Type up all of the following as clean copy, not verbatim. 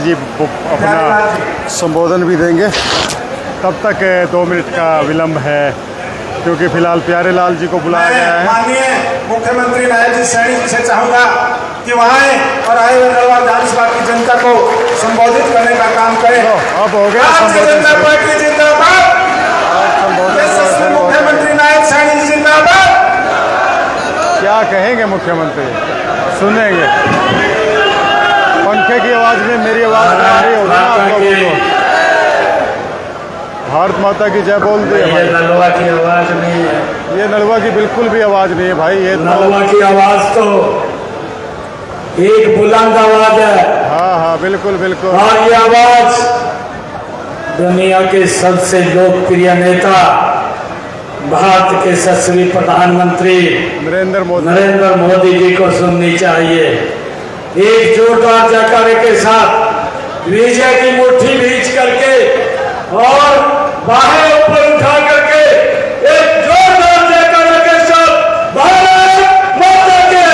जी अपना संबोधन भी देंगे। तब तक 2 मिनट का विलंब है क्योंकि फिलहाल प्यारे लाल जी को बुलाया गया है। माननीय मुख्यमंत्री नायब जी सैनी जी से चाहूँगा कि वहाँ और आए हुए नलवा विधानसभा की जनता को संबोधित करने का काम करें। अब हो गया जनता पार्टी जिंदाबाद, मुख्यमंत्री नायब सैनी जी जिंदाबाद। क्या कहेंगे मुख्यमंत्री, सुनेंगे। पंखे की आवाज में मेरी आवाज नहीं होगी ना आपको। भारत माता की जय बोल दी। ये नलवा की आवाज नहीं है, ये नलवा की बिल्कुल भी आवाज नहीं है भाई। ये नलवा की आवाज तो एक बुलंद आवाज है। हाँ हाँ बिल्कुल बिल्कुल। और ये आवाज दुनिया के सबसे लोकप्रिय नेता भारत के यशस्वी प्रधानमंत्री नरेंद्र मोदी जी को सुननी चाहिए। एक जोरदार जयकारे के साथ विजय की मुट्ठी भींच करके और बाहें ऊपर उठा करके एक जोरदार जयकारे के साथ भारत माता के।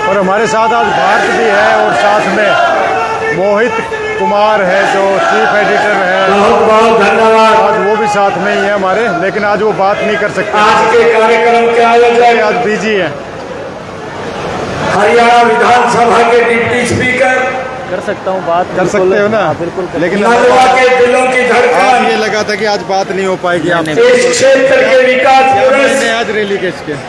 और हमारे साथ आज भारत भी है और साथ में मोहित कुमार है जो चीफ एडिटर है। बहुत बहुत धन्यवाद। आज वो भी साथ में ही है हमारे, लेकिन आज वो बात नहीं कर सकते। आज के कार्यक्रम के आयोजक आज बिजी है। हरियाणा विधानसभा के डिप्टी स्पीकर कर सकता हूँ बात, कर सकते हो ना, बिल्कुल। लेकिन नलवा के दिलों की आज धड़कन, ये लगा था कि आज बात नहीं हो पाएगी। आप इस क्षेत्र के विकास पुरुष आज रैली के इसके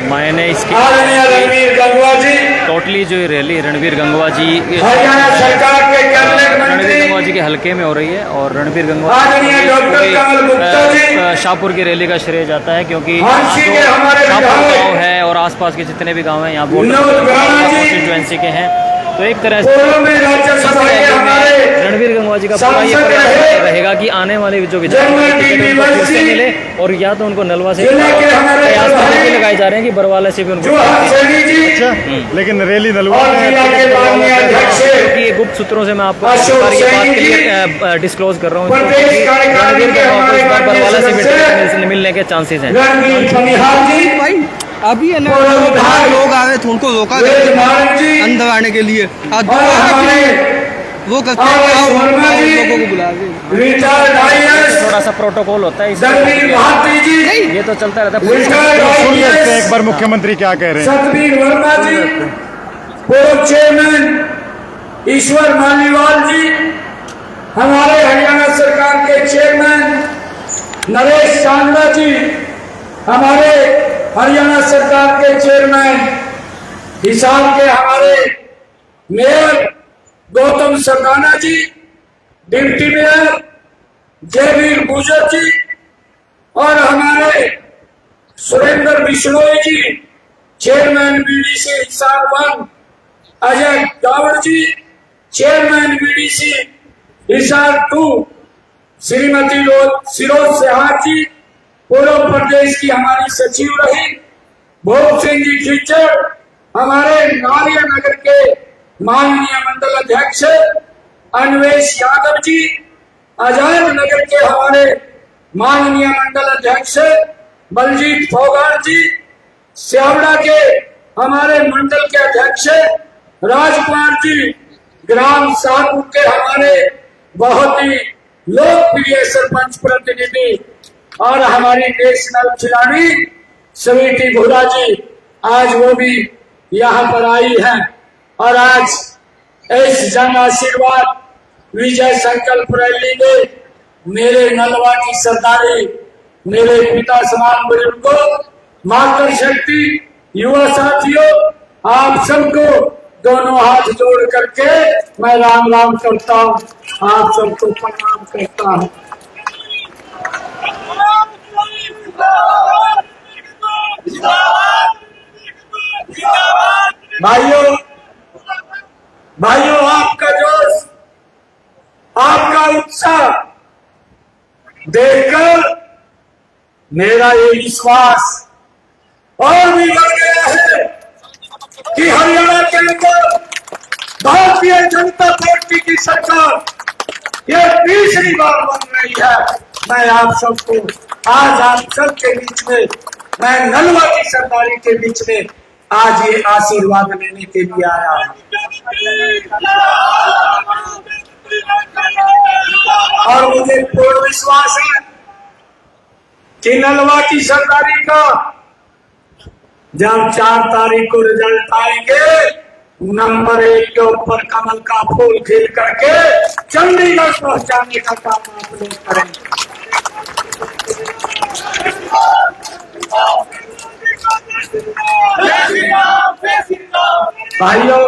मैंने इसकी आदरणीय रणवीर गंगवा जी, टोटली जो रैली रणवीर गंगवा जी, हरियाणा सरकार के कैबिनेट रणवीर मंत्री गंगवा जी के हल्के में हो रही है। और रणवीर गंगवा आदरणीय डॉक्टर कमल गुप्ता जी, शाहपुर की रैली का श्रेय जाता है क्योंकि हंसी के हमारे शाहपुर विधायक गाँव है और आसपास के जितने भी गाँव हैं यहाँ विनोद राणा जी, कॉन्स्टिट्यूएंसी के हैं। तो एक तरह से पूर्व में राज्यसभा के हमारे रणवीर गंगवा जी का पूरा ये सांसद प्रयास रहेगा कि आने वाले जो विधायक उनको फिर से मिले, और या तो उनको नलवा से जिले के हमारे प्रयास प्रभारी भी लगाए जा रहे हैं कि बरवाला से भी उनको, जोहार सैनी जी, अच्छा, लेकिन रैली नलवा और में जिला के माननीय अध्यक्ष क्योंकि ये गुप्त सूत्रों से मैं आपको अशोक बात सैनी के जी, लिए डिस्क्लोज कर रहा हूँ। प्रदेश कार्यकारिणी रणवीर के गंगवा को इस बार हमारे बरवाला से सदस्य भी मिलने के चांसेस हैं। रणवीर बनिहाल जी, भाई अभी है ना, और विधायक लोग आए थे उनको रोका वेद मारन जी, अंदर आने के लिए। आज और हमारे वो करते आर एस वर्मा जी, लोगों को बुला के रिटायर्ड आईएएस थोड़ा सा प्रोटोकॉल होता है धर्मवीर भारती जी, ये तो चलता रहता है। रिटायर्ड सुन लेते हैं एक आईएएस बार मुख्यमंत्री क्या कह रहे हैं। सतवीर वर्मा जी, पूर्व चेयरमैन ईश्वर मालीवाल जी, हमारे हरियाणा सरकार के चेयरमैन नरेश चांदला जी, हमारे हरियाणा सरकार के चेयरमैन हिसार के हमारे मेयर गौतम सरदाना जी, डिप्टी मेयर जयवीर गुजर जी, और हमारे सुरेंद्र बिश्नोई जी, चेयरमैन बीडीसी हिसार 1, अजय डावर जी, चेयरमैन बीडीसी हिसार 2, श्रीमती सिरोज सिहार जी, पूर्व प्रदेश की हमारी सचिव रही, भोग सिंह जी खिच्चर, हमारे नारिया नगर के माननीय मंडल अध्यक्ष अन्वेश यादव जी, आजाद नगर के हमारे माननीय मंडल अध्यक्ष बलजीत फोगाट जी, स्यावड़ा के हमारे मंडल के अध्यक्ष राजकुमार जी, ग्राम शाहपुर के हमारे बहुत ही लोकप्रिय सरपंच प्रतिनिधि और हमारी नेशनल खिलाड़ी स्वीटी भूरा जी, आज वो भी यहाँ पर आई है। और आज इस जन आशीर्वाद विजय संकल्प रैली में मेरे नलवा की सरदारी, मेरे पिता समान बुजुर्गों, मातृ शक्ति, युवा साथियों, आप सबको दोनों हाथ जोड़ करके मैं राम राम करता हूँ, आप सबको प्रणाम करता हूँ। भाइयों, आपका जोश, आपका उत्साह देखकर मेरा ये विश्वास और भी बढ़ गया है कि हरियाणा के अंदर भारतीय जनता पार्टी की सरकार ये तीसरी बार बन रही है। मैं आप सबको आज आप सबके बीच में मैं नलवा की सरदारी के बीच में आज ये आशीर्वाद लेने के लिए आया हूं। और मुझे पूर्ण विश्वास है कि नलवा की सरदारी का जब 4 तारीख को रिजल्ट आएंगे, नंबर 1 के ऊपर कमल का फूल खिल करके चंडीगढ़ पहुंचाने का काम आप लोग करेंगे। भाइयों,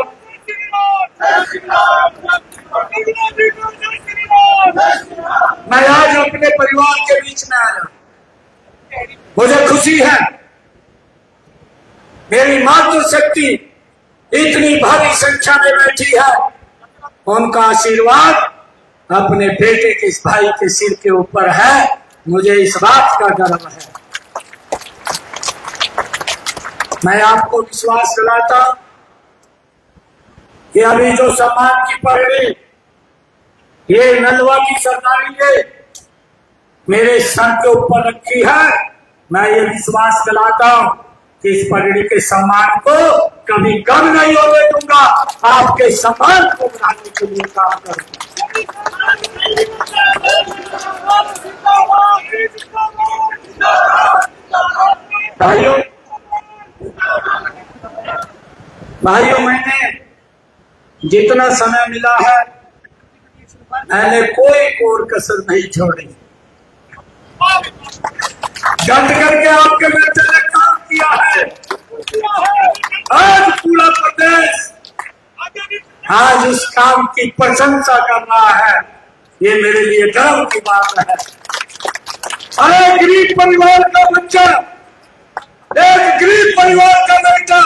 मैं आज अपने परिवार के बीच में आया, मुझे खुशी है। मेरी मातृशक्ति इतनी भारी संख्या में बैठी है, उनका आशीर्वाद अपने बेटे के इस भाई के सिर के ऊपर है। मुझे इस बात का गर्व है। मैं आपको विश्वास दिलाता हूं कि अभी जो सम्मान की पगड़ी ये नलवा की सरदारी ने मेरे सर के ऊपर रखी है, मैं ये विश्वास दिलाता हूं कि इस पगड़ी के सम्मान को कभी कम नहीं होने दूंगा। आपके सम्मान को बढ़ाने के लिए काम करूंगा। भाइयों, मैंने जितना समय मिला है मैंने कोई कोर कसर नहीं छोड़ी। डट करके आपके बेटे ने काम किया है। आज पूरा प्रदेश आज उस काम की प्रशंसा कर रहा है। ये मेरे लिए गर्व की बात है। अरे गरीब परिवार का बच्चा, एक गरीब परिवार का बेटा,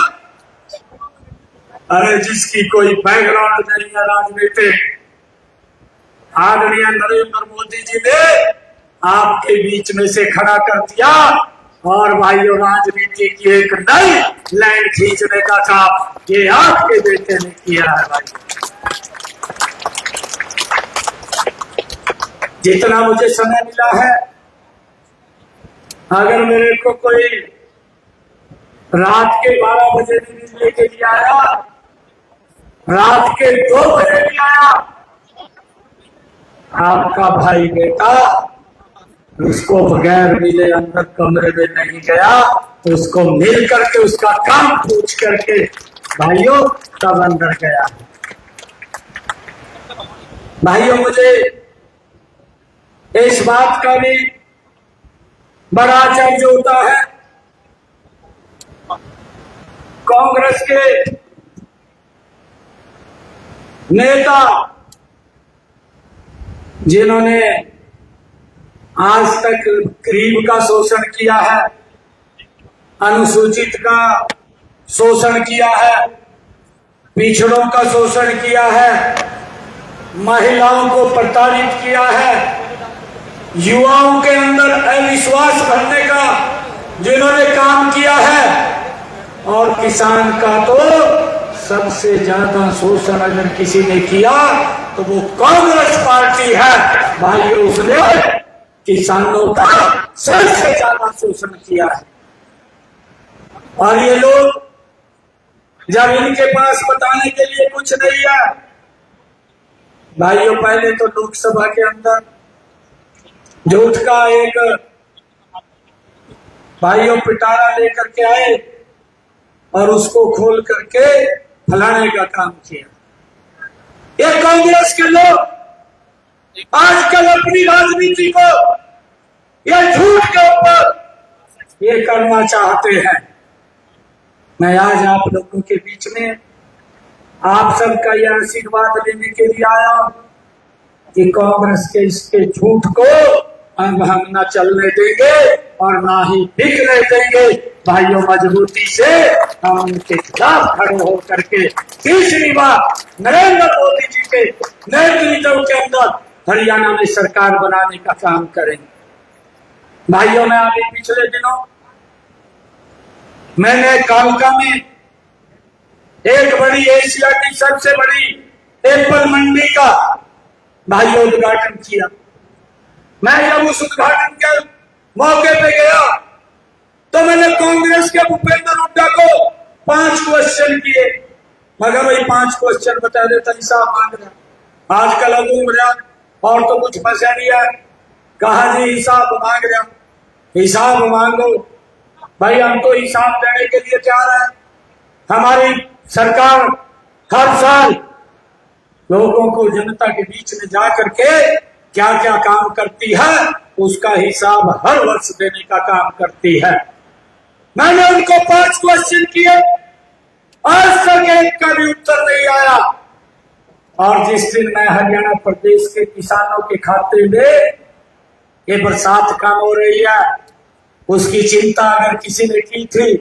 अरे जिसकी कोई बैकग्राउंड नहीं है राजनीतिक, आदरणीय नरेंद्र मोदी जी ने आपके बीच में से खड़ा कर दिया और भाइयों, राजनीति की एक नई लाइन खींचने का काम ये आपके बेटे ने किया है। भाई, जितना मुझे समय मिला है, अगर मेरे को कोई रात के 12 बजे मिलने के लिए आया, रात के 2 बजे भी आया, आपका भाई बेटा उसको बगैर मिले अंदर कमरे में नहीं गया। उसको मिल करके उसका काम पूछ करके भाइयों तब अंदर गया। भाइयों, मुझे इस बात का भी बड़ा आश्चर्य होता है, कांग्रेस के नेता जिन्होंने आज तक गरीब का शोषण किया है, अनुसूचित का शोषण किया है, पिछड़ों का शोषण किया है, महिलाओं को प्रताड़ित किया है, युवाओं के अंदर अविश्वास भरने का जिन्होंने काम किया है, और किसान का तो सबसे ज्यादा शोषण अगर किसी ने किया तो वो कांग्रेस पार्टी है। भाइयों, उसने किसानों का सबसे ज्यादा शोषण किया है। और ये लोग जब इनके पास बताने के लिए कुछ नहीं है, भाइयों, पहले तो लोकसभा के अंदर झूठ का एक भाइयों पिटारा लेकर के आए और उसको खोल करके फैलाने का काम किया। ये कांग्रेस के लोग आजकल अपनी राजनीति को ये झूठ के ऊपर ये करना चाहते हैं। मैं आज आप लोगों के बीच में आप सबका यह आशीर्वाद लेने के लिए आया हूं कि कांग्रेस के इसके झूठ को हम न चलने देंगे और ना ही बिकने देंगे। भाइयों, मजबूती से हम उनके खिलाफ खड़े होकर के तीसरी बार नरेंद्र मोदी जी के नेतृत्व के अंदर हरियाणा में सरकार बनाने का काम करेंगे। भाइयों, मैं अभी पिछले दिनों मैंने कालका में एक बड़ी एशिया की सबसे बड़ी एप्पल मंडी का भाइयों उद्घाटन किया। मैं जब उस उद्घाटन के मौके पे गया तो मैंने कांग्रेस के भूपेंद्र हुड्डा को 5 क्वेश्चन किए, मगर वही 5 क्वेश्चन बता देता, हिसाब मांग रहा। आजकल घूम रहा और तो कुछ फंसा नहीं है, कहा जी हिसाब मांग रहा। हिसाब मांगो भाई, हम तो हिसाब देने के लिए तैयार है। हमारी सरकार हर साल लोगों को, जनता के बीच में जा करके क्या क्या काम करती है उसका हिसाब हर वर्ष देने का काम करती है। मैंने उनको 5 क्वेश्चन किए, आज तक एक का भी उत्तर नहीं आया। और जिस दिन मैं हरियाणा प्रदेश के किसानों के खाते में ये बरसात कम हो रही है उसकी चिंता अगर किसी ने की थी,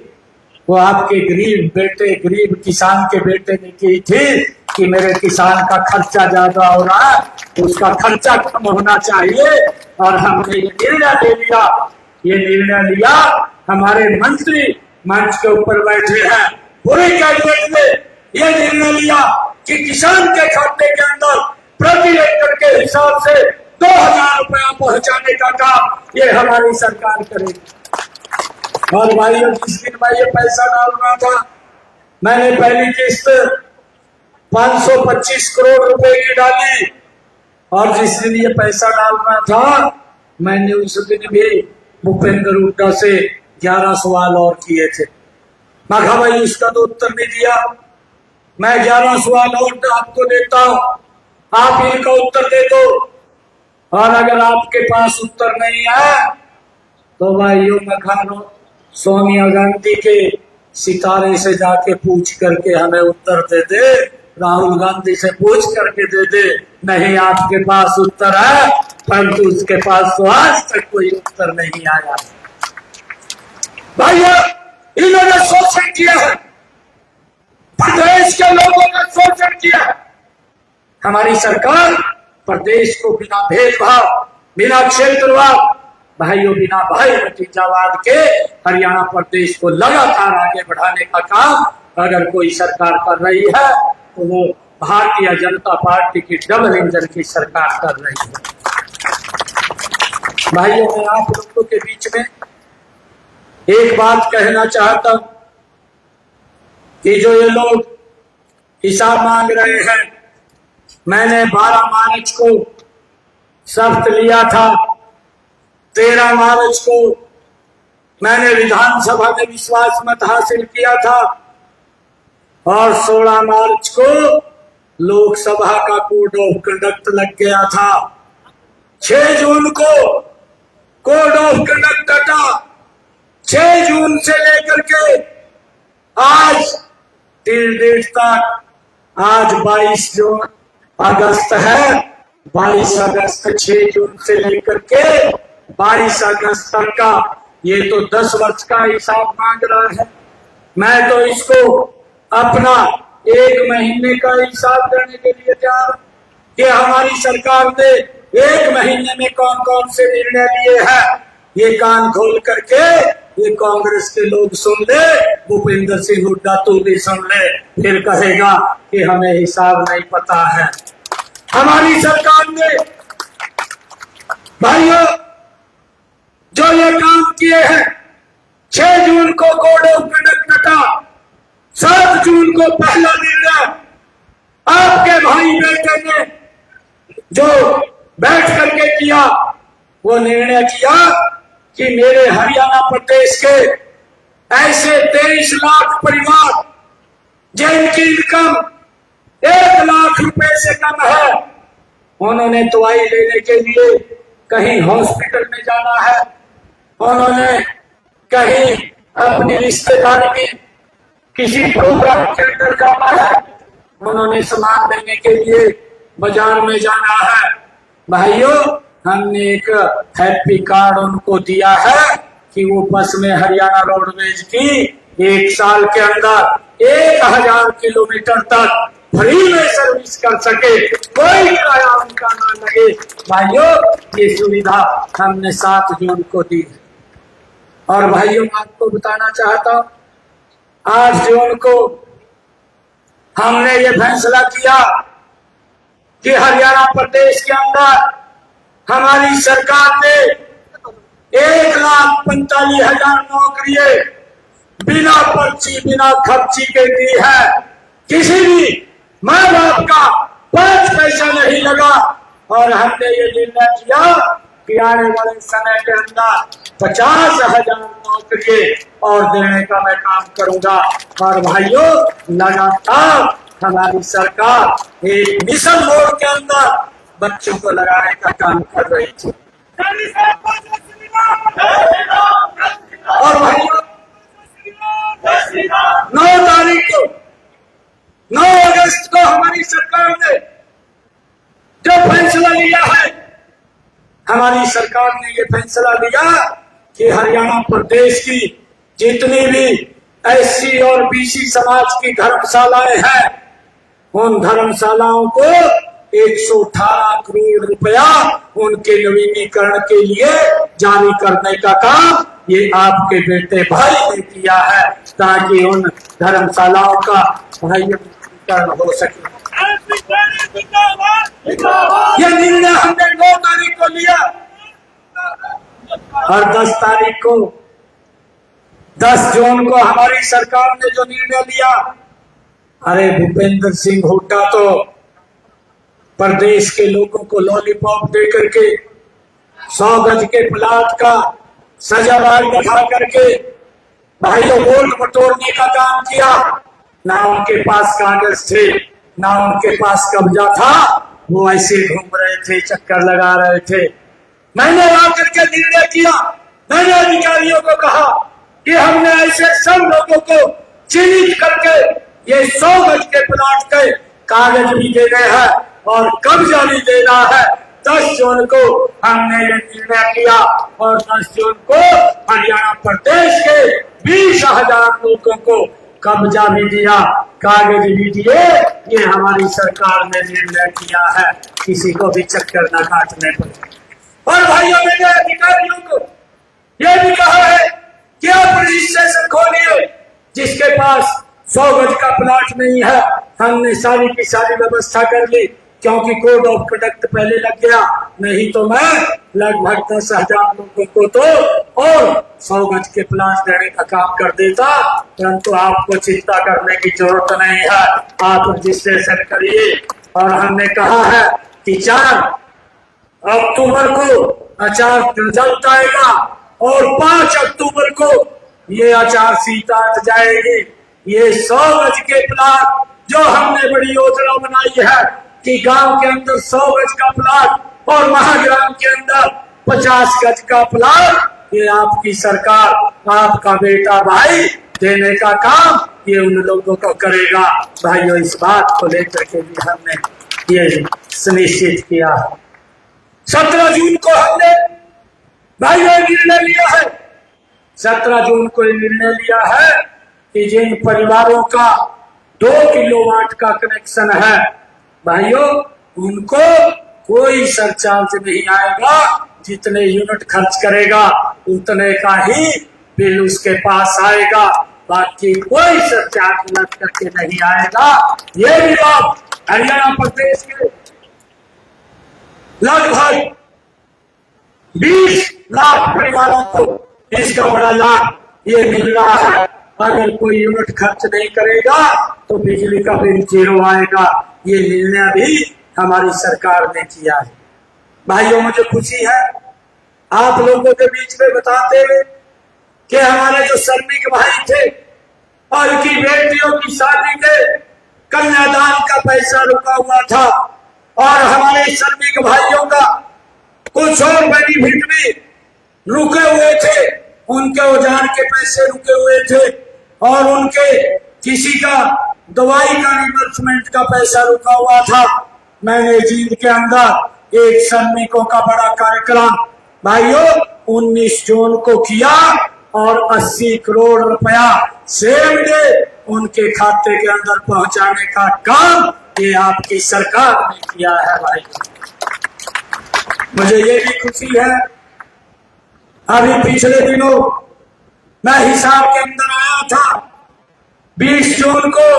वो आपके गरीब बेटे, गरीब किसान के बेटे ने की थी कि मेरे किसान का खर्चा ज्यादा हो रहा है, उसका खर्चा कम होना चाहिए। और हमने ये निर्णय ले लिया, ये निर्णय लिया, हमारे मंत्री मंच के ऊपर बैठे हैं, पूरे कैबिनेट ने ये निर्णय लिया कि किसान के खाते के अंदर प्रति एकड़ के हिसाब से 2000 रुपया पहुंचाने का काम ये हमारी सरकार करेगी। और भाइयों, जिस दिन मैं ये पैसा डालना था, मैंने पहली किस्त 525 करोड़ रुपए की डाली, और जिस दिन ये पैसा डालना था मैंने उस दिन भी भूपेंद्र हुड्डा से 11 सवाल और किए थे। मैं कहा भाई इसका तो उत्तर नहीं दिया, मैं 11 सवाल और आपको देता हूं, आप इनका उत्तर दे दो। और अगर आपके पास उत्तर नहीं है तो भाइयों, मैं कहा सोनिया गांधी के सितारे से जाके पूछ करके हमें उत्तर दे दे, राहुल गांधी से पूछ करके दे दे। नहीं, आपके पास उत्तर है, परंतु उसके पास तो आज तक कोई उत्तर नहीं आया। भाइयों, इन्होंने शोषण किया है, प्रदेश के लोगों ने शोषण किया है। हमारी सरकार प्रदेश को बिना भेदभाव, बिना क्षेत्रवाद, भाइयों बिना भाई भतीजावाद के हरियाणा प्रदेश को लगातार आगे बढ़ाने का काम अगर कोई सरकार कर रही है तो वो भारतीय जनता पार्टी की डबल इंजन की सरकार कर रही है। भाइयों, मैं आप लोगों के बीच में एक बात कहना चाहता हूं कि जो ये लोग हिसाब मांग रहे हैं, मैंने 12 मार्च को शपथ लिया था, 13 मार्च को मैंने विधानसभा में विश्वास मत हासिल किया था, और 16 मार्च को लोकसभा का कोड ऑफ कंडक्ट लग गया था। 6 जून को कोड ऑफ कंडक्ट हटा। 6 जून से लेकर के आज till डेट तक, आज 22 जून अगस्त है, 22 अगस्त 6 जून से लेकर के 22 अगस्त तक का ये तो 10 वर्ष का हिसाब मांग रहा है। मैं तो इसको अपना 1 महीने का हिसाब देने के लिए तैयार हूं कि हमारी सरकार ने 1 महीने में कौन कौन से निर्णय लिए हैं। ये कान खोल करके ये कांग्रेस के लोग सुन ले, भूपेंद्र सिंह हुड्डा तू भी सुन ले, फिर कहेगा कि हमें हिसाब नहीं पता है। हमारी सरकार ने भाइयों जो ये काम किए हैं, 6 जून को कोड ऑफ कंडक्ट हटा, 7 जून को पहला निर्णय आपके भाई बेटे ने जो बैठ करके किया, वो निर्णय किया कि मेरे हरियाणा प्रदेश के ऐसे 23 लाख परिवार जिनकी इनकम 1 लाख रुपए से कम है, उन्होंने दवाई लेने के लिए कहीं हॉस्पिटल में जाना है, उन्होंने कहीं अपनी रिश्तेदारी में किसी प्रोग्राम के अंदर जाना है, उन्होंने सामान लेने के लिए बाजार में जाना है। भाइयों, हमने एक हैप्पी कार्ड उनको दिया है कि वो बस में हरियाणा रोडवेज की 1 साल के अंदर 1000 किलोमीटर तक फ्री में सर्विस कर सके, कोई किराया उनका ना लगे। भाइयों, ये सुविधा हमने 7 जून को दी है। और भाइयों, मैं आपको बताना चाहता हूं, 8 जून को हमने ये फैसला किया कि हरियाणा प्रदेश के अंदर हमारी सरकार ने 1,45,000 नौकरियां बिना पर्ची बिना खर्ची के दी है। किसी भी माँ बाप का 5 पैसा नहीं लगा। और हमने ये निर्णय किया कि आने वाले समय के अंदर 50,000 नौकरियां और देने का मैं काम करूंगा। और भाइयों, लगातार हमारी सरकार एक मिशन मोड के अंदर बच्चों को लगाने का काम कर रही थी। और भाइयों, 9 अगस्त को हमारी सरकार ने जो फैसला लिया है, हमारी सरकार ने ये फैसला लिया कि हरियाणा प्रदेश की जितनी भी SC और BC समाज की धर्मशालाएं हैं, उन धर्मशालाओं को 118 करोड़ रुपया उनके नवीनीकरण के लिए जारी करने का काम ये आपके बेटे भाई ने किया है, ताकि उन धर्मशालाओं का नवीनीकरण हो सके। ये निर्णय हमने 9 तारीख को लिया और 10 तारीख को 10 जून को हमारी सरकार ने जो निर्णय लिया, अरे भूपेंद्र सिंह हुड्डा तो प्रदेश के लोगों को लॉलीपॉप दे करके 100 गज के प्लाट का सजावार दिखा करके भाइयों वोट बटोरने का काम किया। ना उनके पास कागज थे, ना उनके पास कब्जा था, वो ऐसे घूम रहे थे, चक्कर लगा रहे थे। मैंने आकर के निर्णय किया, मैंने अधिकारियों को कहा कि हमने ऐसे सब लोगों को चिन्हित करके ये 100 गज के प्लाट के कागज भी देने हैं और कब्जा भी देना है। 10 जून को हमने ये निर्णय किया और 10 जून को हरियाणा प्रदेश के 20,000 लोगों को कब्जा भी दिया, कागज भी दिए। ये हमारी सरकार ने निर्णय किया है, किसी को भी चक्कर न काटने पर। और भाइयों, मैंने अधिकारियों को ये भी कहा है कि आप रजिस्ट्रेशन खोलिए, जिसके पास 100 गज का प्लाट नहीं है। हमने सारी की सारी व्यवस्था कर ली, क्योंकि कोड ऑफ कंडक्ट पहले लग गया, नहीं तो मैं लगभग 10,000 लोगों को तो और 100 गज के प्लाट देने का काम कर देता। परंतु आपको चिंता करने की जरूरत नहीं है, आप रजिस्ट्रेशन करिए। और हमने कहा है कि 4 अक्टूबर को आचार रिजल्ट आएगा और 5 अक्टूबर को ये आचार संहिता हट जाएगी। ये 100 गज के प्लाट जो हमने बड़ी योजना बनाई है कि गांव के अंदर 100 गज का प्लाट और महाग्राम के अंदर 50 गज का प्लाट, ये आपकी सरकार, आपका बेटा भाई देने का काम ये उन लोगों को करेगा। भाइयों, इस बात को लेकर के भी हमने ये सुनिश्चित किया है। 17 जून को हमने भाइयों निर्णय लिया है, 17 जून को निर्णय लिया है कि जिन परिवारों का 2 किलोवाट का कनेक्शन है, भाइयों उनको कोई सरचार्ज नहीं आएगा। जितने यूनिट खर्च करेगा उतने का ही बिल उसके पास आएगा, बाकी कोई सरचार्ज लग करके नहीं आएगा। ये भी लाभ हरियाणा प्रदेश के लगभग 20 लाख परिवारों को इसका बड़ा लाभ ये मिल रहा है। अगर कोई यूनिट खर्च नहीं करेगा तो बिजली का बिल 0 आएगा। ये निर्णय भी हमारी सरकार ने किया है। भाइयों, मुझे खुशी है आप लोगों के बीच में बताते हुए कि हमारे जो श्रमिक भाई थे और उनकी बेटियों की शादी के कन्यादान का पैसा रुका हुआ था और हमारे श्रमिक भाइयों का कुछ और बेनिफिट भी रुके हुए थे, उनके औजार के पैसे रुके हुए थे और उनके किसी का दवाई का रिमबर्समेंट का पैसा रुका हुआ था। मैंने जींद के अंदर एक श्रमिकों का बड़ा कार्यक्रम भाइयों 19 जून को किया और 80 करोड़ रुपया सेम डे उनके खाते के अंदर पहुंचाने का काम ये आपकी सरकार ने किया है। भाई, मुझे ये भी खुशी है, अभी पिछले दिनों मैं हिसाब के अंदर आया था 20 जून को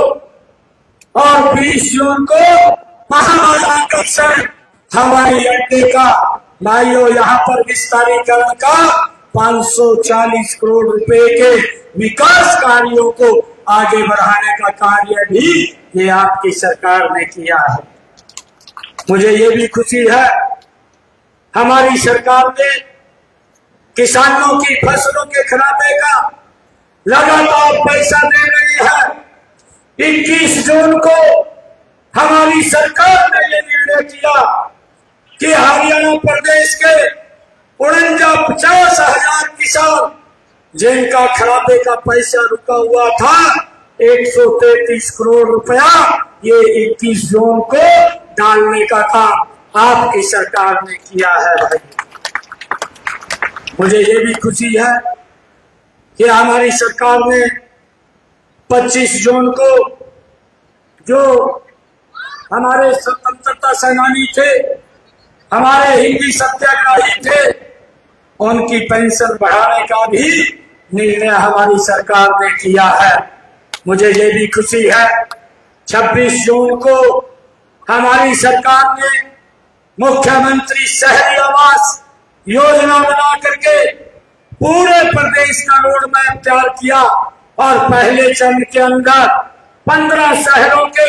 और 20 जून को महाराजा हवाई अड्डे का भाइयों यहाँ पर विस्तारीकरण का 540 करोड़ रुपए के विकास कार्यों को आगे बढ़ाने का कार्य भी ये आपकी सरकार ने किया है। मुझे ये भी खुशी है हमारी सरकार ने किसानों की फसलों के खराबे का लगातार पैसा दे रही है। 21 जून को हमारी सरकार ने ये निर्णय किया कि हरियाणा प्रदेश के 49,50,000 किसान जिनका खराबे का पैसा रुका हुआ था 133 करोड़ रुपया ये 21 जून को डालने का काम आपकी सरकार ने किया है। भाई मुझे ये भी खुशी है कि हमारी सरकार ने 25 जून को जो हमारे स्वतंत्रता सेनानी थे, हमारे हिंदी सत्याग्रही थे, उनकी पेंशन बढ़ाने का भी निर्णय हमारी सरकार ने किया है। मुझे ये भी खुशी है 26 जून को हमारी सरकार ने मुख्यमंत्री शहरी आवास योजना बना करके पूरे प्रदेश का रोड मैप तैयार किया और पहले चरण के अंदर 15 शहरों के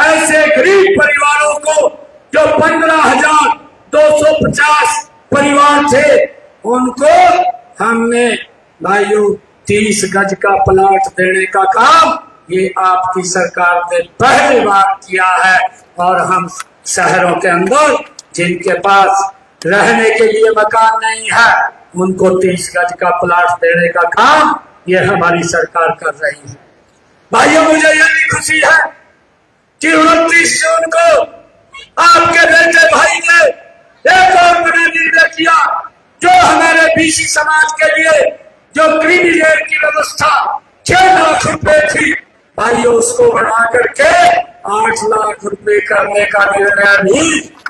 ऐसे गरीब परिवारों को जो 15,250 परिवार थे उनको हमने भाइयों 30 गज का प्लाट देने का काम ये आपकी सरकार ने पहली बार किया है। और हम शहरों के अंदर जिनके पास रहने के लिए मकान नहीं है उनको 30 गज का प्लाट देने का काम ये हमारी सरकार कर रही है। भाइयों मुझे ये भी खुशी है कि 29 जून को आपके बेटे भाई ने एक और बड़ा निर्णय किया जो हमारे बीसी समाज के लिए जो क्रीमी लेयर की व्यवस्था 6 लाख रुपए थी भाइयों उसको बढ़ा करके 8 लाख रुपए करने का निर्णय भी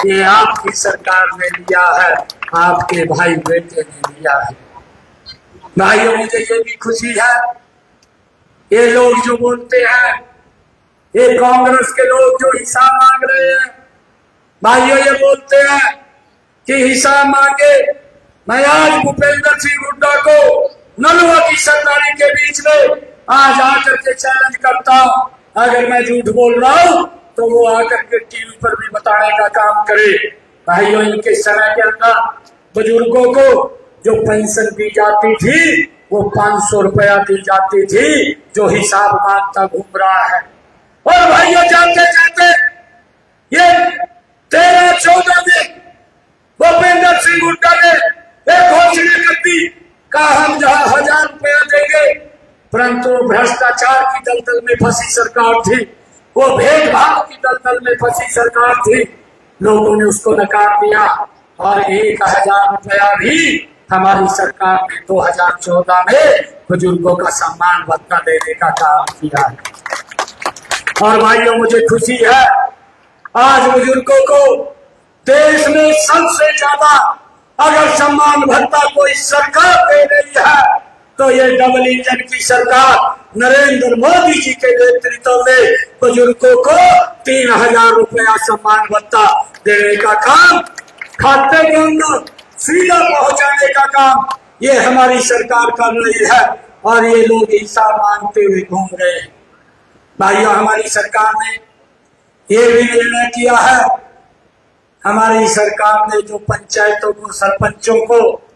ये आपकी सरकार ने लिया है, आपके भाई बेटे ने लिया है। भाइयों मुझे ये भी खुशी है ये लोग जो बोलते हैं ये कांग्रेस के लोग जो हिसाब मांग रहे हैं भाइयों ये बोलते हैं कि हिसाब मांगे। मैं आज भूपेंद्र सिंह हुड्डा को नलुआ की सरदारी के बीच में आज आकर के चैलेंज करता हूं, अगर मैं झूठ बोल रहा हूं तो वो आकर के टीवी पर भी बताने का काम करे। भाइयों इनके समय के अंदर बुजुर्गों को जो पेंशन दी जाती थी वो 500 रुपया दी जाती थी, जो हिसाब मांगता घूम रहा है। और भाइयों जाते जाते ये 13-14 में भूपेंद्र सिंह हुड्डा ने एक घोषणा कर दी कहा हम जहां 1000 रुपया देंगे, परंतु भ्रष्टाचार की दलदल में फंसी सरकार थी, वो भेदभाव की दलदल में फंसी सरकार थी, लोगों ने उसको नकार दिया और 1000 रुपया भी हमारी सरकार ने 2014 में बुजुर्गों का सम्मान भत्ता देने का काम किया है। और भाइयों मुझे खुशी है आज बुजुर्गों को देश में सबसे ज्यादा अगर सम्मान भत्ता कोई सरकार दे रही है तो ये डबल इंजन की सरकार नरेंद्र मोदी जी के नेतृत्व में बुजुर्गों को 3,000 रुपया सम्मान भत्ता देने का काम, खाते के अंदर सीधा पहुंचाने का काम ये हमारी सरकार कर रही है। और ये लोग हिसाब मांगते हुए घूम रहे हैं। भाइयों हमारी सरकार ने ये भी निर्णय किया है, हमारी सरकार ने जो पंचायतों को सरपंचों को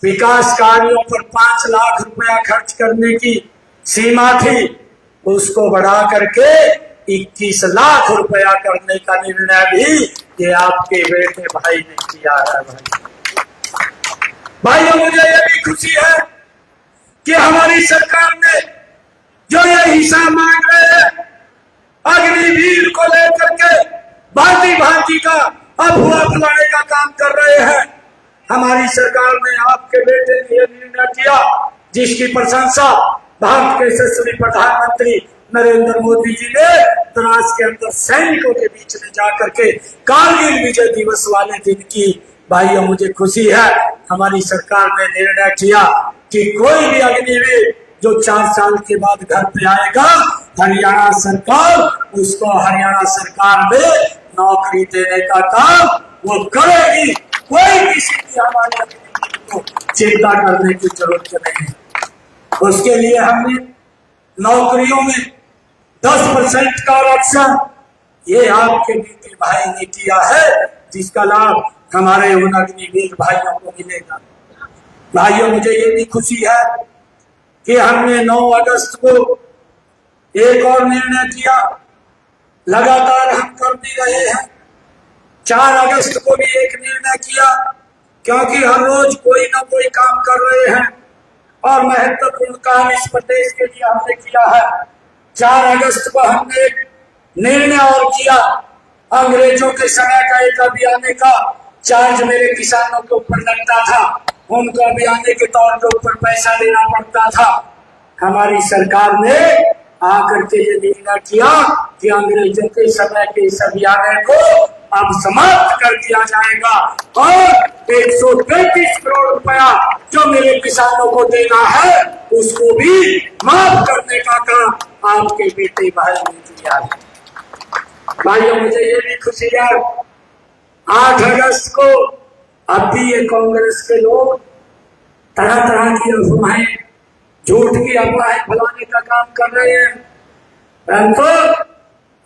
विकास कार्यों पर 5 लाख रुपया खर्च करने की सीमा थी उसको बढ़ा करके 21 लाख रुपया करने का निर्णय भी ये आपके बेटे भाई ने किया है। भाइयों मुझे ये भी खुशी है कि हमारी सरकार ने जो ये हिसाब मांग रहे हैं अग्निवीर को लेकर के भांति भांति का अफवाह फैलाने का काम कर रहे हैं। हमारी सरकार ने आपके बेटे ने यह निर्णय किया जिसकी प्रशंसा भारत के यशस्वी प्रधानमंत्री नरेंद्र मोदी जी ने द्रास के अंदर सैनिकों के बीच में जाकर के कारगिल विजय दिवस वाले दिन की। भाइयों मुझे खुशी है हमारी सरकार ने निर्णय किया कि कोई भी अग्निवीर जो 4 साल के बाद घर पे आएगा हरियाणा सरकार उसको हरियाणा सरकार में नौकरी देने का काम वो करेगी। कोई किसी की हमारी को चिंता करने की जरूरत नहीं है। उसके लिए हमने नौकरियों में 10% का आरक्षण ये आपके बेटे भाई ने किया है, जिसका लाभ हमारे उन अग्निवीर भाइयों को मिलेगा। भाइयों, मुझे ये भी खुशी है कि हमने 9 अगस्त को एक और निर्णय किया, लगातार हम कर भी रहे हैं। 4 अगस्त को भी एक निर्णय किया, क्योंकि हर रोज कोई ना कोई काम कर रहे हैं और महत्वपूर्ण काम इस प्रदेश के लिए हमने किया है। 4 अगस्त को हमने एक निर्णय और किया, अंग्रेजों के समय का एक अभियान का चार्ज मेरे किसानों के ऊपर लगता था, उनको अभियान के तौर के ऊपर पैसा देना पड़ता था। हमारी सरकार ने आकर के ये निर्णय किया कि अंग्रेजों के समय के इस अभियान को अब समाप्त कर दिया जाएगा और 133 करोड़ रुपया जो मेरे किसानों को देना है उसको भी माफ करने का काम आपके बेटे भाई ने किया है। भाइयों, मुझे ये भी खुशी है 8 अगस्त को अब भी ये कांग्रेस के लोग तरह तरह की अफवाहें, झूठ की अफवाहें फैलाने का काम कर रहे हैं, परंतु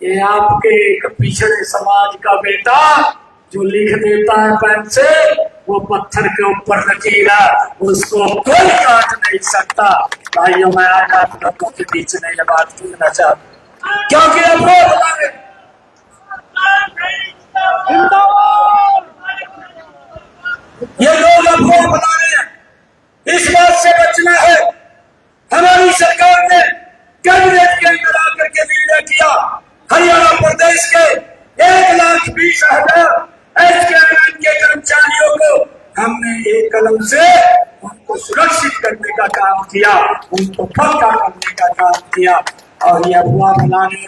ये आपके एक पिछड़े समाज का बेटा जो लिख देता है पेन से, वो पत्थर के ऊपर लकीर है, उसको कोई काट नहीं सकता। भाइयों, मैं आज आप लोगों के बीच में ये बात कहना चाहता, क्योंकि अब वो बुलाए ये लोग अब वो बना रहे हैं। इस बात से बचना है। हमारी सरकार ने कैबिनेट के अंदर आकर के निर्णय किया, हरियाणा प्रदेश के 1,20,000 एसकेएमएन के कर्मचारियों को हमने एक कलम से उनको सुरक्षित करने का काम किया, उनको पक्का करने का काम किया। और ये अफवाह फैलाने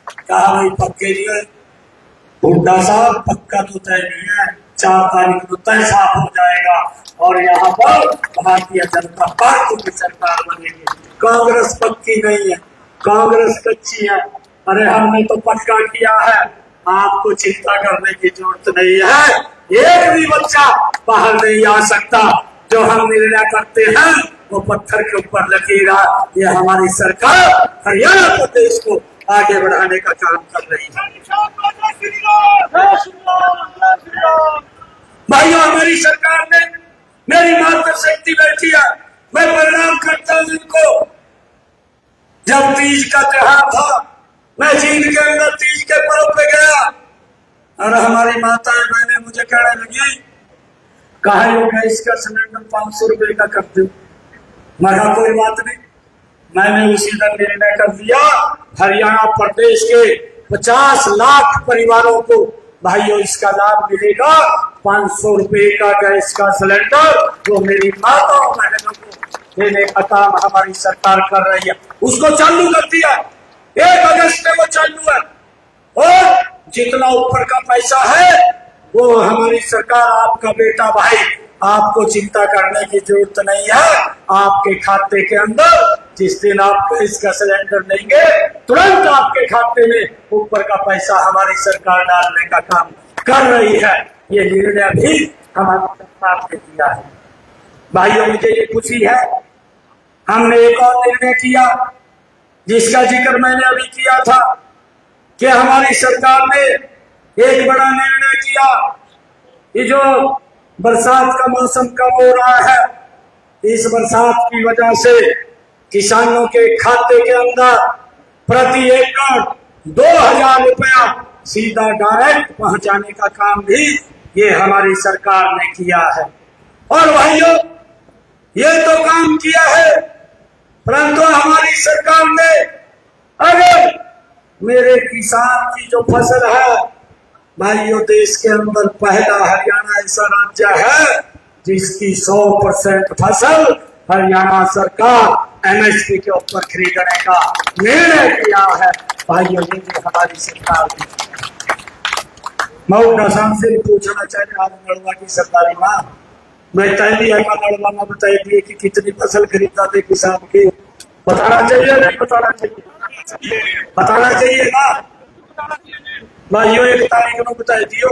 कहा भाई पक्के लिए, हुड्डा साहब पक्का तो तय नहीं है, 4 तारीख को तय साफ हो जाएगा और यहाँ पर भारतीय जनता पार्टी की सरकार बनेगी। कांग्रेस पक्की नहीं है, कांग्रेस कच्ची है। अरे हमने तो पक्का किया है, आपको चिंता करने की जरूरत नहीं है। एक भी बच्चा बाहर नहीं आ सकता। जो हम निर्णय करते हैं वो पत्थर के ऊपर लकीर है। ये हमारी सरकार हरियाणा प्रदेश को आगे बढ़ाने का काम कर रही है। भाइयों, हमारी सरकार ने मेरी मातृशक्ति बैठी है, मैं प्रणाम करता हूं इनको। जब तीज का त्योहार था, मैं जींद के अंदर तीज के पर्व पे गया और हमारी माताएं बहनें मुझे कहने लगी, कहा यो गैस का सिलेंडर 500 रुपए का कर दो। मगर कोई बात नहीं, मैंने उसी दिन निर्णय कर दिया, हरियाणा प्रदेश के 50 लाख परिवारों को भाइयों इसका लाभ मिलेगा। 500 रुपए का गैस का सिलेंडर जो मेरी माताओं बहनों को देने का काम हमारी सरकार कर रही है, उसको चालू कर दिया। 1 अगस्त से वो चालू है और जितना ऊपर का पैसा है वो हमारी सरकार, आपका बेटा भाई, आपको चिंता करने की जरूरत नहीं है। आपके खाते के अंदर जिस दिन आप गैस का सिलेंडर लेंगे, तुरंत आपके खाते में ऊपर का पैसा हमारी सरकार डालने का काम कर रही है। ये निर्णय भी हमारी सरकार ने किया है। भाइयों, मुझे ये खुशी है, हमने एक और निर्णय किया जिसका जिक्र मैंने अभी किया था कि हमारी सरकार ने एक बड़ा निर्णय किया। ये जो बरसात का मौसम कम हो रहा है, इस बरसात की वजह से किसानों के खाते के अंदर प्रति एकड़ 2,000 रुपया सीधा डायरेक्ट पहुंचाने का काम भी ये हमारी सरकार ने किया है। और भाइयों, ये तो काम किया है, परंतु हमारी सरकार ने अगर मेरे किसान की जो फसल है, भाइयों देश के अंदर पहला हरियाणा ऐसा राज्य है जिसकी 100% फसल हरियाणा सरकार एमएसपी के ऊपर खरीदने का निर्णय किया है। भाइयों, ये भी हमारी सरकार की। मैं किसान से पूछना चाहता हूँ, नड़वा की सरकारी माँ, मैं तैली है नड़वा में बताई दिए कि कितनी फसल खरीदा थे किसान की, बताना चाहिए नहीं बताना चाहिए? बताना चाहिए ना भाइयों। 1 तारीख को बता दियो,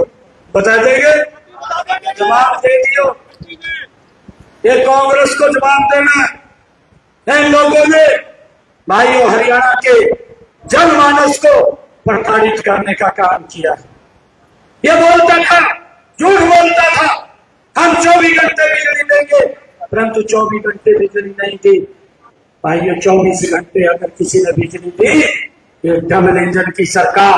बता देंगे, जवाब दे दियो। ये कांग्रेस को जवाब देना है। इन लोगों ने भाइयों हरियाणा के जनमानस को प्रताड़ित करने का काम किया। ये बोलता था, झूठ बोलता था, हम 24 घंटे बिजली देंगे, परंतु 24 घंटे बिजली नहीं दी। भाइयों 24 घंटे अगर किसी ने बिजली दी, ये डबल इंजन की सरकार,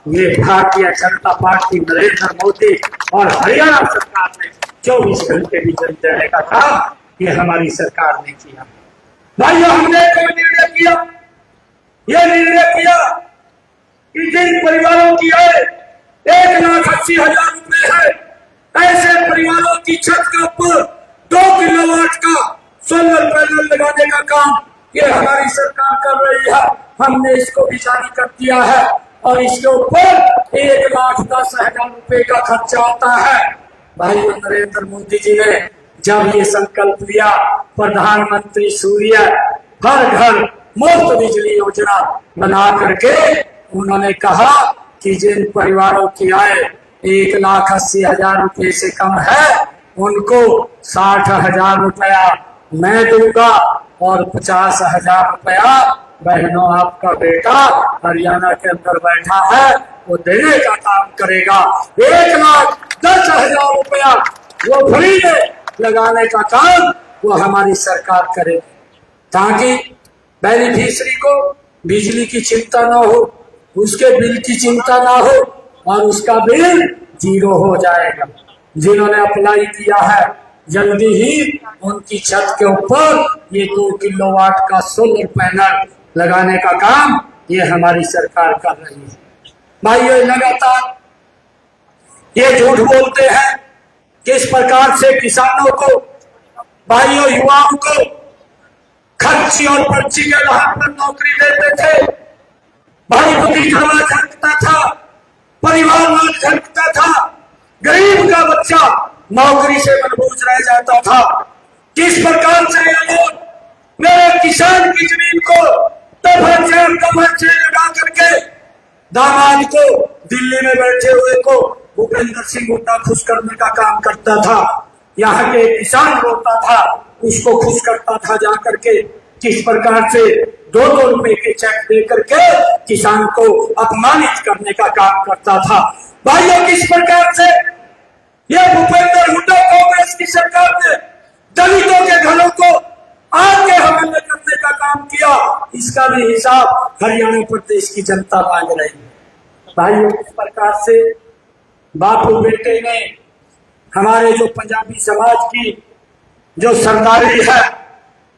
ये भारतीय जनता पार्टी नरेंद्र मोदी और हरियाणा सरकार ने 24 घंटे बिजली देने का काम ये हमारी सरकार ने किया। भाइयों हमने कोई निर्णय किया, ये निर्णय किया कि जिन परिवारों की आय 1,80,000 रुपए है, ऐसे परिवारों की छत के ऊपर 2 किलोवाट का सोलर पैनल लगाने का काम ये हमारी सरकार कर रही है। हमने इसको भी जारी कर दिया है और इसके ऊपर 1,10,000 रुपए का खर्चा आता है। भाई नरेंद्र मोदी जी ने जब ये संकल्प लिया, प्रधानमंत्री सूर्य हर घर मुफ्त बिजली योजना बना करके उन्होंने कहा कि जिन परिवारों की आय 1,80,000 रुपए से कम है, उनको 60,000 रुपया मैं दूंगा और 50,000 रुपया बहनों आपका बेटा हरियाणा के अंदर बैठा है वो देने का काम करेगा। 1,10,000 रुपया वो फ्री में लगाने का काम वो हमारी सरकार करेगी, ताकि बेनिफिशियरी को बिजली की चिंता ना हो, उसके बिल की चिंता ना हो और उसका बिल 0 हो जाएगा। जिन्होंने अप्लाई किया है जल्दी ही उनकी छत के ऊपर ये 2 किलोवाट का सोलर पैनल लगाने का काम ये हमारी सरकार कर रही है। भाइयों लगातार ये झूठ बोलते हैं किस प्रकार से किसानों को, भाइयों युवाओं को खर्ची और पर्ची के आधार पर नौकरी देते थे। भाई भतीजा झटकता था, परिवार झटकता था, गरीब का बच्चा नौकरी से मनबूझ रह जाता था। किस प्रकार से ये लोग मेरे किसान की जमीन को तफरचे लगा करके दामाद को, दिल्ली में बैठे हुए को भूपेंद्र सिंह हुड्डा खुश करने का काम करता था। यहाँ के किसान रोता था, उसको खुश करता था जा करके। किस प्रकार से 2-2 रुपए के चेक दे करके किसान को अपमानित करने का काम करता था। भाइयों किस प्रकार से ये भूपेंद्र हुड्डा कांग्रेस की सरकार ने दलितों के घरों को आग के हवाले करने का काम किया, इसका भी हिसाब हरियाणा प्रदेश की जनता मांग रही है। भाइयों किस प्रकार से बापू बेटे ने हमारे जो पंजाबी समाज की जो सरदारी है,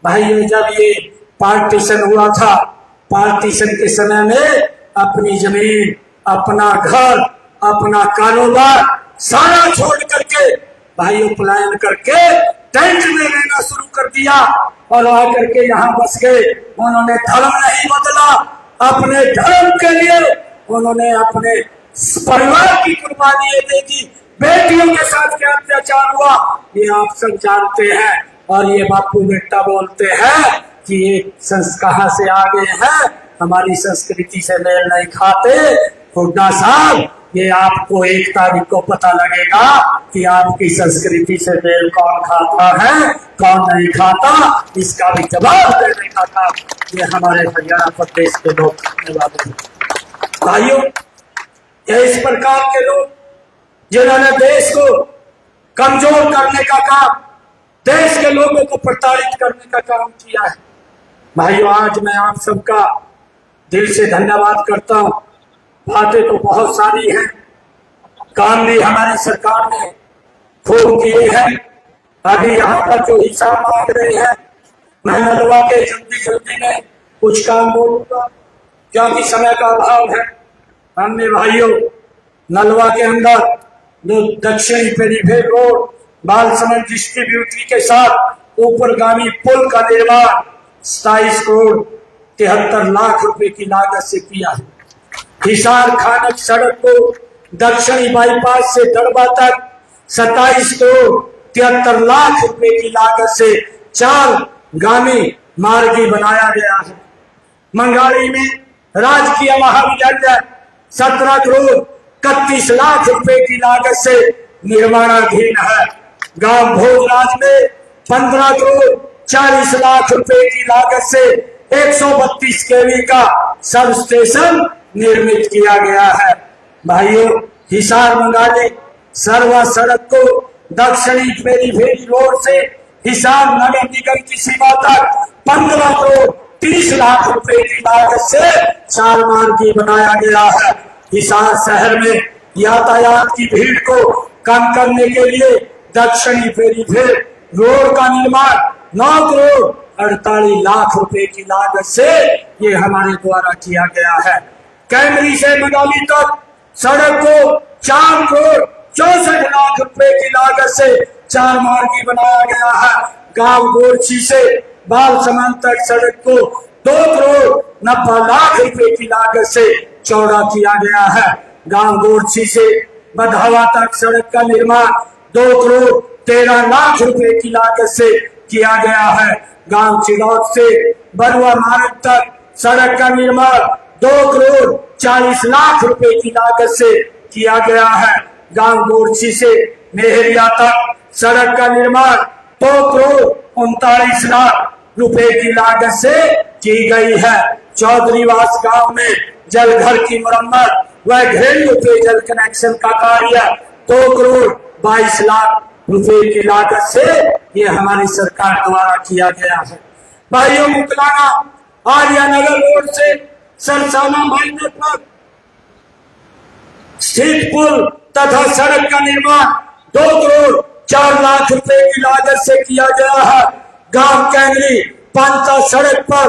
भाइयों जब ये पार्टीशन हुआ था, पार्टीशन के समय में अपनी जमीन, अपना घर, अपना कारोबार सारा छोड़ करके भाइयों पलायन करके टेंट में रहना शुरू कर दिया और आकर के यहाँ बस गए। उन्होंने धर्म नहीं बदला, अपने धर्म के लिए उन्होंने अपने परिवार की कुर्बानी दे दी। बेटियों के साथ क्या अत्याचार हुआ ये आप सब जानते हैं। और ये बापू बेटा बोलते हैं कि ये कहाँ से आ गए हैं, हमारी संस्कृति से मेल नहीं खाते। हुड्डा साहब ये आपको 1 तारीख को पता लगेगा कि आपकी संस्कृति से मेल कौन खाता है, कौन नहीं खाता। इसका भी जवाब देने का काम ये हमारे हरियाणा प्रदेश के लोग करने वाले हैं। भाइयों ये इस प्रकार के लोग जिन्होंने देश को कमजोर करने का काम, देश के लोगों को प्रताड़ित करने का काम किया है। भाइयों आज मैं आप सबका दिल से धन्यवाद करता हूं। बातें तो बहुत सारी हैं, काम भी हमारी सरकार ने खूब किए हैं। अभी यहाँ पर जो हिसाब मांग रहे हैं, मैं नलवा के जल्दी में कुछ काम बोलूंगा क्योंकि समय का अभाव है। हमने भाइयों नलवा के अंदर जो दक्षिणी पेरीफेर रोड बालसमंद डिस्ट्रीब्यूटरी के साथ ऊपरगामी पुल का निर्माण 27 करोड़ 73 लाख रुपए की लागत से किया है। हिसार खानक सड़क को दक्षिणी बाईपास से दड़बा तक 27 करोड़ 73 लाख रुपए की लागत से 4 गामी मार्गी बनाया गया है। मंगाड़ी में राजकीय महाविद्यालय 17 करोड़ 31 लाख रुपए की लागत से निर्माणाधीन है। गांव भोजराज में 15 करोड़ 40 लाख रुपए की लागत से 132 केवी का सब स्टेशन निर्मित किया गया है। भाइयों, हिसार मंगाली सरवा सड़क को दक्षिणी पेरीफेरी रोड से हिसार नगर निगम की सीमा तक 15 करोड़ 30 लाख रुपए की लागत से 4 मार्गी बनाया गया है। हिसार शहर में यातायात की भीड़ को कम करने के लिए दक्षिणी पेरीफेर रोड का निर्माण 9 करोड़ 48 लाख रुपए की लागत से ये हमारे द्वारा किया गया है। कैमरी से मंगाली तक सड़क को 4 करोड़ 64 लाख रुपए की लागत से 4 मार्गी बनाया गया है। गांव गोरछी से बाल समान तक सड़क को 2 करोड़ 90 लाख रुपए की लागत से चौड़ा किया गया है। गांव गोरछी से बधावा तक सड़क का निर्माण 2 करोड़ 13 लाख रुपए की लागत से किया गया है। गांव चिड़ौत से बरुआ मार्ग तक सड़क का निर्माण 2 करोड़ 40 लाख रुपए की लागत से किया गया है। गांव गोरछी से मेहरिया तक सड़क का निर्माण 2 करोड़ 39 लाख रुपए की लागत से की गई है। चौधरीवास गांव में जलघर की मरम्मत व घरेलू पेयजल कनेक्शन का कार्य 2 करोड़ 22 लाख रुपए की लागत से ये हमारी सरकार द्वारा किया गया है। भाइयों, मुकलाना आर्यानगर रोड से सरसाना माइनर पर स्थित पुल तथा सड़क का निर्माण 2 करोड़ 4 लाख रुपए की लागत से किया गया है। गांव कैंगली पांचा सड़क पर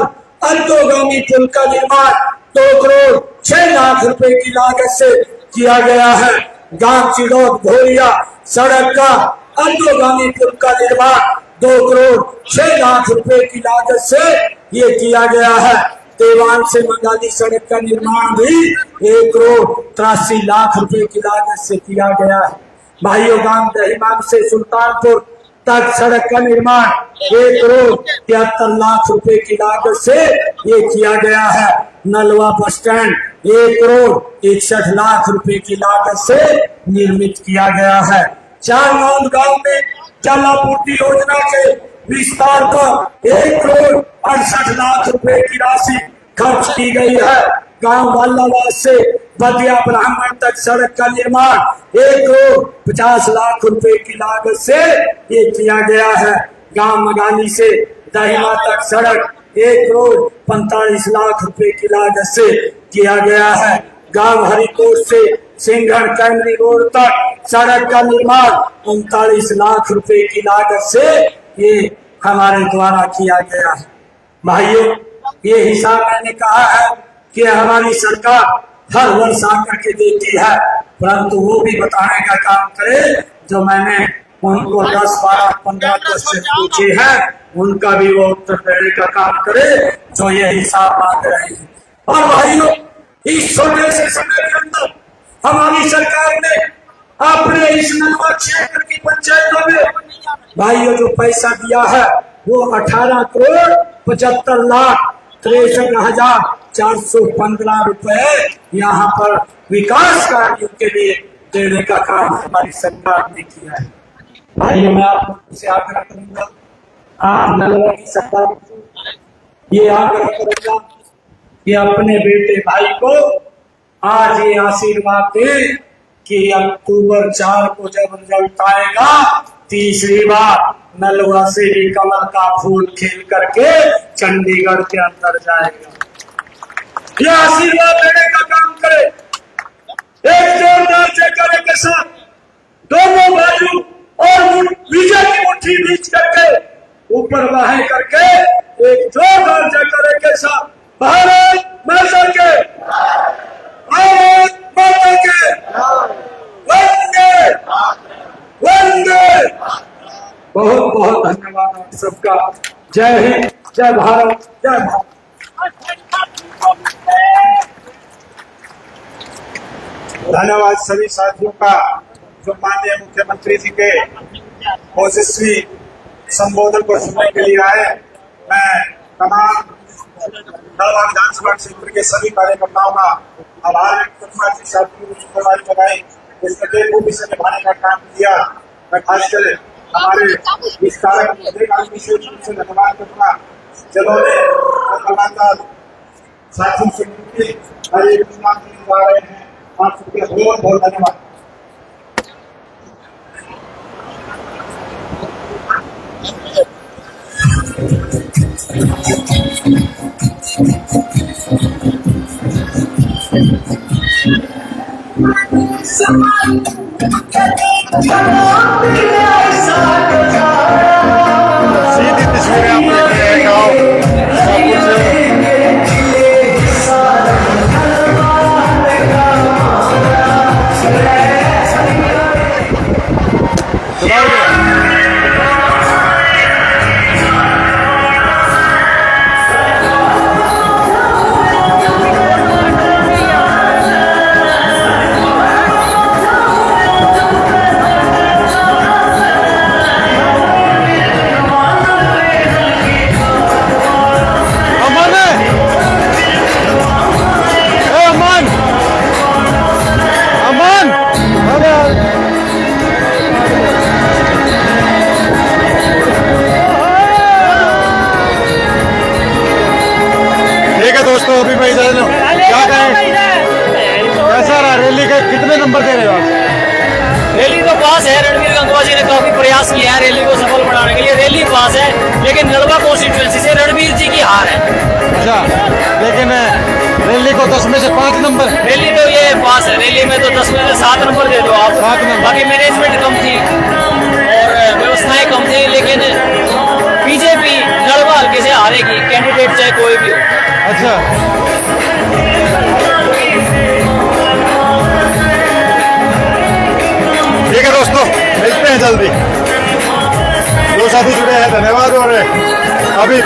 अल्टोगामी पुल का निर्माण 2 करोड़ 6 लाख रुपए की लागत से किया गया है। गांव चिड़ौत भोरिया सड़क का अल्टोगामी पुल का निर्माण 2 करोड़ 6 लाख रुपए की लागत से ये किया गया है। देवान से मंगाली सड़क का निर्माण भी 1 करोड़ 83 लाख रुपए की लागत से किया गया है। भाइयों, गांव दहीमान से सुल्तानपुर तक सड़क का निर्माण 1 करोड़ 73 लाख रुपए की लागत से ये किया गया है। नलवा बस स्टैंड 1 करोड़ 61 लाख रुपए की लागत से निर्मित किया गया है। चारनौंद गांव में जलापूर्ति योजना के विस्तार पर 1 करोड़ 68 लाख रुपए की राशि खर्च की गई है। गांव वालावास से बदिया ब्राह्मण तक सड़क का निर्माण 1 करोड़ 50 लाख रुपए की लागत से ये किया गया है। गांव मगानी से दहिमा तक सड़क 1 करोड़ 45 लाख रुपए की लागत से किया गया है। गांव हरिकोट से सिंघन कैमरी रोड तक सड़क का निर्माण 39 लाख रुपए की लागत से ये हमारे द्वारा किया गया है। भाइयों, ये हिसाब मैंने कहा है कि हमारी सरकार हर वर्ष आकर के देती है, परंतु वो भी बताने का काम करे जो मैंने उनको 10, 12, 15 क्वेश्चन पूछे हैं उनका भी वो उत्तर देने का काम करे जो ये हिसाब मांग रहे हैं। और भाइयों, इस छोटे से समय के अंदर हमारी सरकार ने अपने इस नलवा क्षेत्र की पंचायतों में भाइयों जो पैसा दिया है वो 18 करोड़ 75 लाख 63,415 रुपए यहाँ पर विकास कार्यों के लिए देने का काम हमारी सरकार ने किया है। भाइयों, मैं आपसे आग्रह करूंगा, आप नलवा की सरकार ये आग्रह करूंगा कि अपने बेटे भाई को आज ये आशीर्वाद दे कि अक्टूबर 4 को जब रिजल्ट आएगा तीसरी बार नलवा से ही कमल का फूल खिल करके चंडीगढ़ के अंदर जाएगा। ये आशीर्वाद देने का काम करे। एक जोरदार जयकारे के साथ दोनों बाजू और विजय की मुट्ठी बीच करके ऊपर बाहें करके एक जोरदार जयकारे के साथ भारत माता के, भारत माता के, वंदे वंदे। बहुत बहुत धन्यवाद आप सबका। जय हिंद, जय भारत, जय भारत। धन्यवाद सभी साथियों का जो माननीय मुख्यमंत्री जी के ओजस्वी संबोधन को सुनने के लिए आए। मैं तमाम नलवा विधानसभा क्षेत्र के सभी कार्यकर्ताओं का आभार व्यक्त करूंगा कि साथियों ने शुक्रवार लगाई इस को भी से निभाने का काम किया। मैं खासकर हमारे इस कार्यक्रम का विशेष रूप से धन्यवाद करूंगा जिन्होंने लगातार साथियों से मिलकर हर एक जा रहे हैं। आप सबके बहुत बहुत धन्यवाद। सीधी तस्वीरें आप देख रहे हैं गाँव शाहपुर से। दोस्तों अभी भाई क्या कहें, कैसा रहा रैली के कितने नंबर दे रहे हो आप? रैली तो पास है। रणवीर गंगवा जी ने काफी प्रयास किया है रैली को सफल बनाने के लिए। रैली पास है लेकिन नलवा कॉन्स्टिट्यूएंसी से रणवीर जी की हार है। अच्छा, लेकिन रैली को 10 में से 5 नंबर। रैली तो ये पास है। रैली में तो 10 में से 7 नंबर दे दो आप। 7 नंबर। बाकी मैनेजमेंट कम थी और व्यवस्थाएं कम थी, लेकिन बीजेपी नलवा हल्के से हारेगी, कैंडिडेट चाहे कोई भी हो। अच्छा, ठीक है दोस्तों, मिलते हैं जल्दी। जो साथी जुड़े हैं धन्यवाद। और अभी